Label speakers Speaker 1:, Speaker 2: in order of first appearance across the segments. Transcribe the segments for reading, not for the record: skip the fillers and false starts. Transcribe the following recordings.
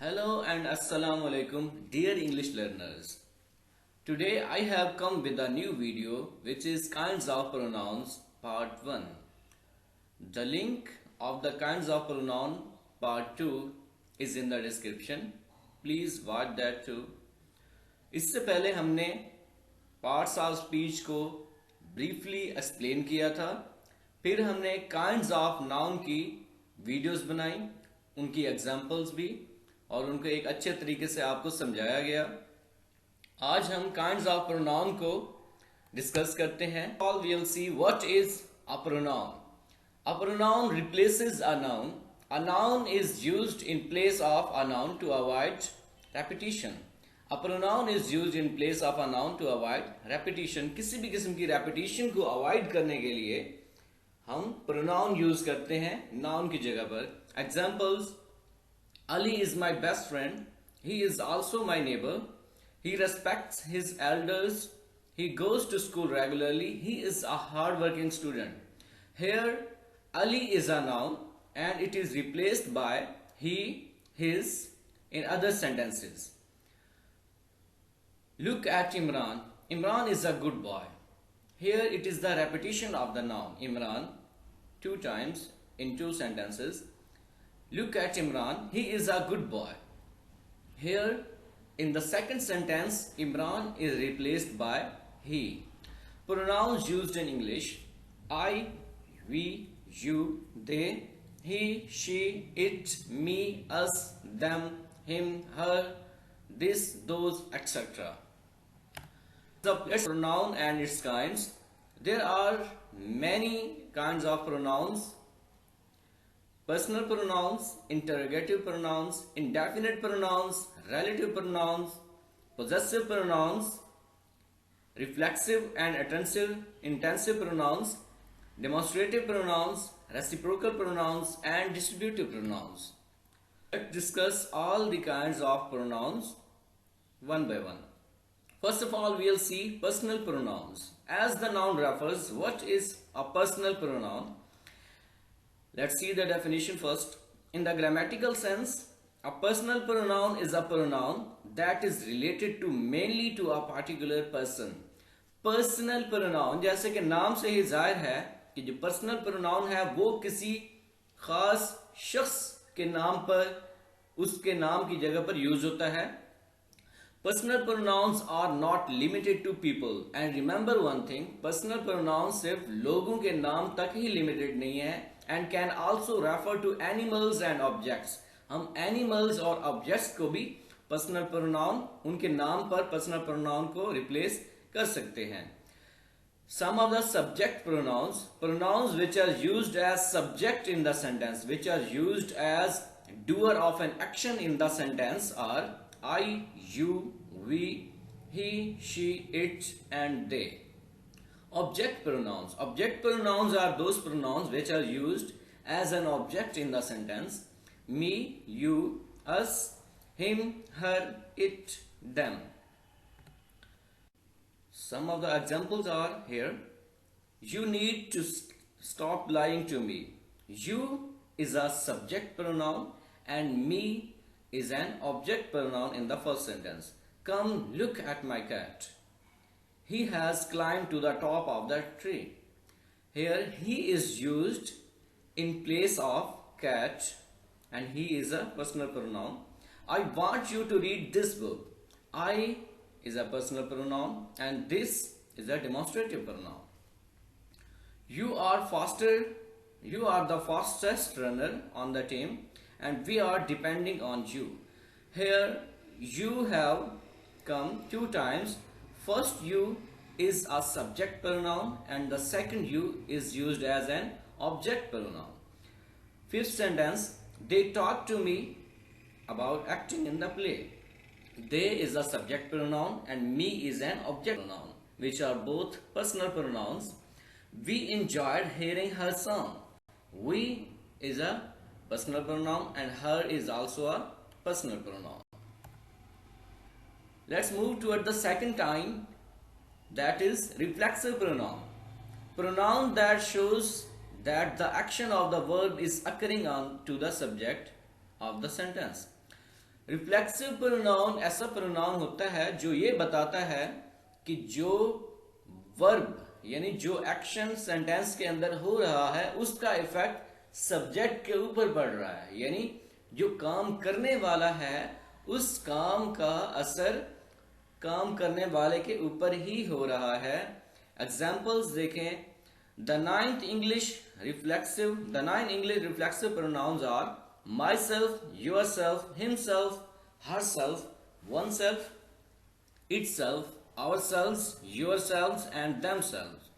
Speaker 1: Hello and Assalamu alaikum, dear English learners. Today I have come with a new video which is kinds of pronouns part 1. The link of the kinds of pronoun part 2 is in the description. Please watch that too. इससे पहले हमने parts of speech को briefly explain किया था। फिर हमने kinds of noun की videos बनाई, उनकी एग्जांपल्स भी, और उनको एक अच्छे तरीके से आपको समझाया गया। आज हम काइंड्स ऑफ प्रोनाउन को डिस्कस करते हैं। All we will see what is a pronoun. A pronoun replaces a noun. A noun is used in place of a noun to avoid repetition. A pronoun is used in place of a noun to avoid repetition. किसी भी किस्म की repetition को avoid करने के लिए हम pronoun use करते हैं नाउन की जगह पर। Examples: Ali is my best friend. He is also my neighbor. He respects his elders. He goes to school regularly. He is a hard-working student. Here, Ali is a noun and it is replaced by he, his in other sentences. Look at Imran. Imran is a good boy. Here it is the repetition of the noun Imran 2 times in 2 sentences. Look at Imran, he is a good boy. Here, in the second sentence, Imran is replaced by he. Pronouns used in English: I, we, you, they, he, she, it, me, us, them, him, her, this, those, etc. The pronoun and its kinds. There are many kinds of pronouns. Personal pronouns, interrogative pronouns, indefinite pronouns, relative pronouns, possessive pronouns, reflexive and intensive pronouns, demonstrative pronouns, reciprocal pronouns, and distributive pronouns. Let's discuss all the kinds of pronouns one by one. First of all, we'll see personal pronouns. As the noun refers, what is a personal pronoun? Let's see the definition first. In the grammatical sense, a personal pronoun is a pronoun that is related to mainly to a particular person. Personal pronoun, जैसे कि नाम से ही जाहिर है कि जो personal pronoun है वो किसी खास शख्स के नाम पर, उसके नाम की जगह पर यूज होता है। Personal pronouns are not limited to people, and remember one thing: personal pronouns सिर्फ लोगों के नाम तक ही limited नहीं है, and can also refer to animals and objects. हम animals और objects को भी personal pronoun, उनके नाम पर personal pronoun को replace कर सकते हैं। Some of the subject pronouns, pronouns which are used as subject in the sentence, which are used as doer of an action in the sentence are I, you, we, he, she, it, and they. Object pronouns. Object pronouns are those pronouns which are used as an object in the sentence: me, you, us, him, her, it, them. Some of the examples are here. You need to stop lying to me. You is a subject pronoun and me is an object pronoun in the first sentence. Come look at my cat. He has climbed to the top of the tree. Here he is used in place of cat and he is a personal pronoun. I want you to read this book. I is a personal pronoun and this is a demonstrative pronoun. You are the fastest runner on the team and we are depending on you. Here you have come 2 times. First you is a subject pronoun and the second you is used as an object pronoun. Fifth sentence: they talk to me about acting in the play. They is a subject pronoun and me is an object pronoun, which are both personal pronouns. We enjoyed hearing her song. We is a personal pronoun and her is also a personal pronoun. Let's move toward the second kind, that is reflexive pronoun. Pronoun that shows that the action of the verb is occurring on to the subject of the sentence. Reflexive pronoun ऐसा pronoun होता है जो ये बताता है कि जो verb यानी जो एक्शन सेंटेंस के अंदर हो रहा है उसका इफेक्ट सब्जेक्ट के ऊपर पड़ रहा है, यानी जो काम करने वाला है उस काम का असर काम करने वाले के ऊपर ही हो रहा है। एग्जाम्पल्स देखें, the nine English reflexive pronouns are myself, yourself, himself, herself, oneself, itself, ourselves, yourselves, and themselves.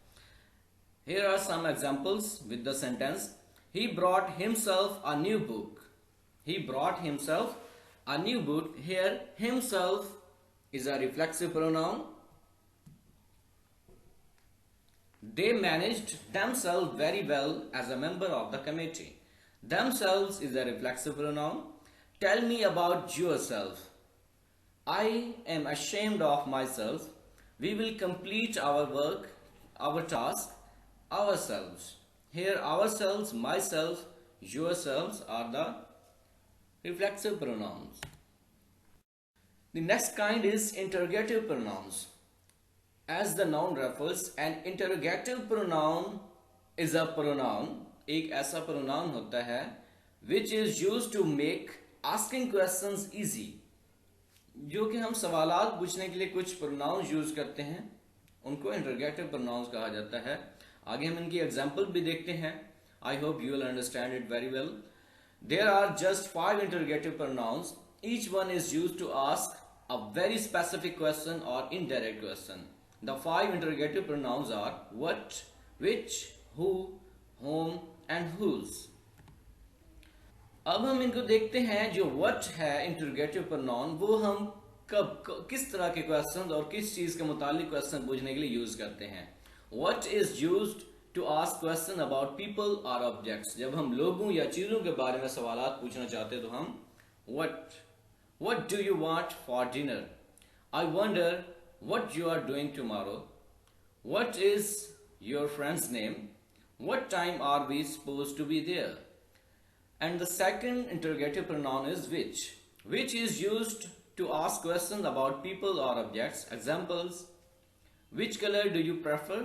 Speaker 1: Here are some examples with the sentence, he brought himself a new book. He brought himself a new book. Here, himself is a reflexive pronoun. They managed themselves very well as a member of the committee. Themselves is a reflexive pronoun. Tell me about yourself. I am ashamed of myself. We will complete our work, our task, ourselves. Here, ourselves, myself, yourselves are the reflexive pronouns. The next kind is interrogative pronouns. As the noun refers, an interrogative pronoun is a pronoun, एक ऐसा pronoun होता है which is used to make asking questions easy, जो कि हम सवालात पूछने के लिए कुछ प्रोनाउन यूज करते हैं, उनको इंटरोगेटिव प्रोनाउंस कहा जाता है। आगे हम इनकी एग्जांपल भी देखते हैं। I hope you will understand it very well. There are just 5 interrogative pronouns, each one is used to ask a very specific question और indirect question. The 5 interrogative pronouns are what, which, who, whom and whose। अब हम इनको देखते हैं। जो what है interrogative pronoun, वो हम किस तरह के क्वेश्चन और किस चीज के मुतालिक क्वेश्चन पूछने के लिए यूज करते हैं। what is used to ask question about people or objects, जब हम लोगों या चीजों के बारे में सवालात पूछना चाहते हैं तो हम what do you want for dinner, I wonder what you are doing tomorrow, what is your friend's name, what time are we supposed to be there? And the second interrogative pronoun is which is used to ask questions about people or objects. Examples, which color do you prefer?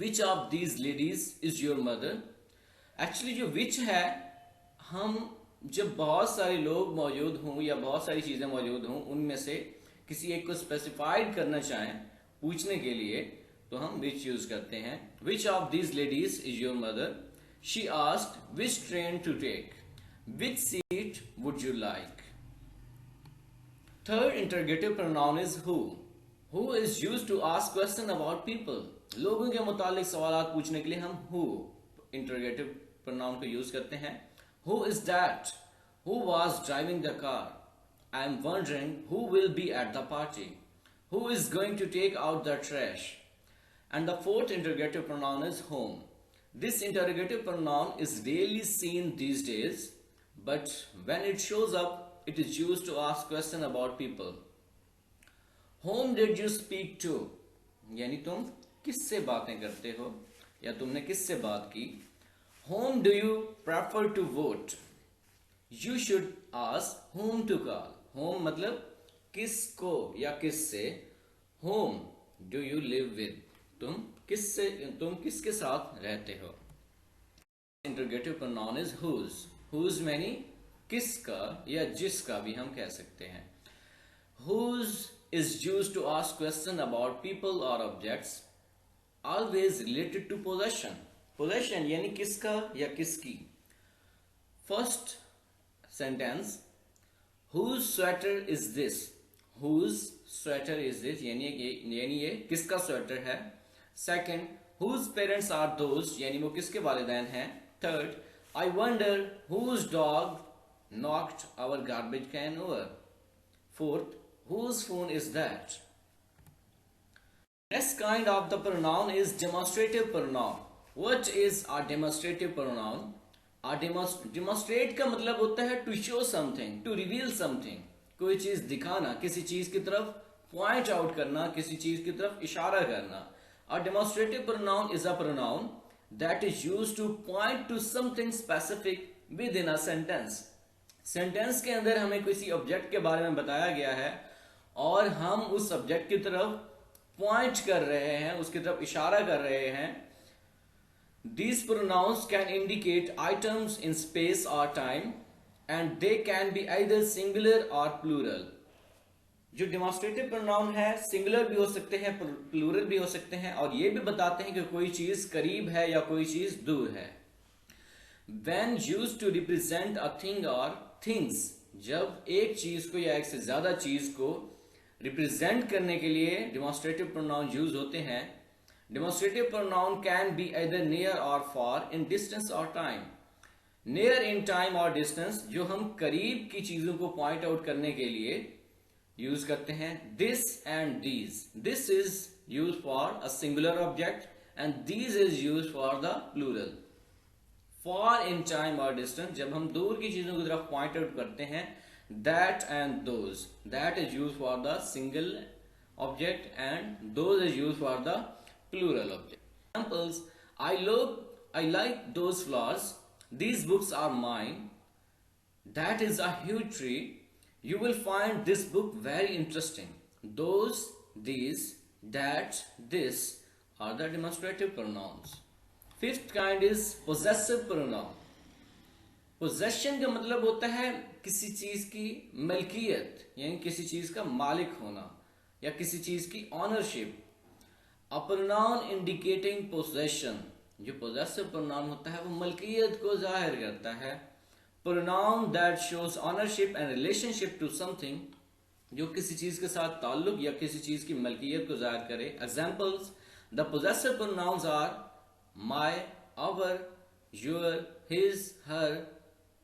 Speaker 1: Which of these ladies is your mother? Actually जो which है, हम जब बहुत सारे लोग मौजूद हों या बहुत सारी चीज़ें मौजूद हों उनमें से किसी एक को स्पेसिफाइड करना चाहें पूछने के लिए तो हम which यूज करते हैं। Which of these ladies is your mother? She asked which train to take. Which seat would you like? Third interrogative pronoun is who. Who is used to ask question about people. लोगों के मुतालिक सवालात पूछने के लिए हम who interrogative pronoun को use करते हैं। Who is that? Who was driving the car? I am wondering who will be at the party. Who is going to take out the trash? And the fourth interrogative pronoun is whom. This interrogative pronoun is rarely seen these days, but when it shows up, it is used to ask question about people. Whom did you speak to? यानी तुम किससे बातें करते हो या तुमने किससे बात की। Whom do you prefer to vote? You should ask whom to call. Whom मतलब किसको या किससे। Whom do you live with? तुम किसके साथ रहते हो। Interrogative pronoun is whose. Whose many किसका या जिसका भी हम कह सकते हैं। Whose is used to ask question about people or objects, always related to possession. Possession यानी किसका या किसकी। First sentence, whose sweater is this? Whose sweater is this यानी ये किसका स्वेटर है। Second, whose parents are those यानी वो किसके वालिदैन हैं। Third, I wonder whose dog knocked our garbage can over. Fourth, whose phone is that? Next kind of the pronoun is demonstrative pronoun. What is a demonstrative pronoun? Demonstrate का मतलब होता है to show something, to reveal something. कोई चीज दिखाना, किसी चीज की तरफ point out करना, किसी चीज की तरफ इशारा करना। A demonstrative pronoun is a pronoun that is used to point to something specific within a sentence. Sentence के अंदर हमें किसी ऑब्जेक्ट के बारे में बताया गया है और हम उस ऑब्जेक्ट की तरफ पॉइंट कर रहे हैं, उसकी तरफ इशारा कर रहे हैं. These pronouns can indicate items in space or time and they can be either singular or plural. जो डिमॉन्स्ट्रेटिव प्रोनाउन है सिंगुलर भी हो सकते हैं, प्लूरल भी हो सकते हैं, और ये भी बताते हैं कि कोई चीज करीब है या कोई चीज दूर है. When used to represent a thing or things, जब एक चीज को या एक से ज्यादा चीज को रिप्रेजेंट करने के लिए डिमॉन्स्ट्रेटिव प्रोनाउन यूज होते हैं. Demonstrative pronoun can be either near or far in distance or time. Near in time or distance जो हम करीब की चीजों को point out करने के लिए use करते हैं. This and these. This is used for a singular object and these is used for the plural. Far in time or distance जब हम दूर की चीजों की तरफ point out करते हैं. That and those. That is used for the single object and those is used for the plural object. Examples: I like those flowers. These books are mine. That is a huge tree. You will find this book very interesting. Those, these, that, this are the demonstrative pronouns. Fifth kind is possessive pronoun. Possession का मतलब होता है किसी चीज की मलकियत, यानी किसी चीज का मालिक होना या किसी चीज की ownership. A pronoun indicating possession, जो possessive pronoun होता है वो मलकियत को जाहिर करता है. Pronoun that shows ownership and relationship to something, जो किसी चीज के साथ ताल्लुक या किसी चीज की मलकियत को जाहिर करे. Examples: the possessive pronouns are my, our, your, his, her,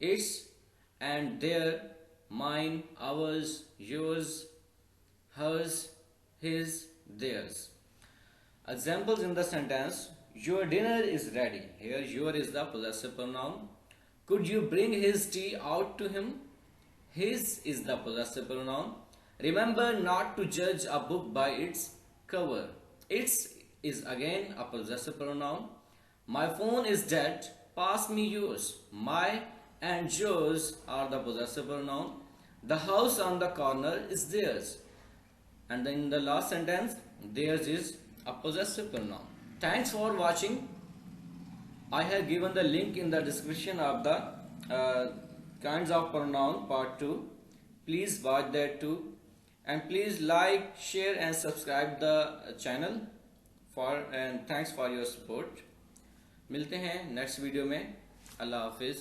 Speaker 1: its and their, mine, ours, yours, hers, his, theirs. Examples in the sentence: your dinner is ready. Here your is the possessive pronoun. Could you bring his tea out to him? His is the possessive pronoun. Remember not to judge a book by its cover. Its is again a possessive pronoun. My phone is dead. Pass me yours. My and yours are the possessive pronoun. The house on the corner is theirs. And then in the last sentence, theirs is a possessive pronoun. Thanks for watching. I have given the link in the description of the kinds of pronoun part 2. Please watch that too. And please like, share and subscribe the channel and thanks for your support. मिलते हैं next video में. अल्लाह हाफिज़.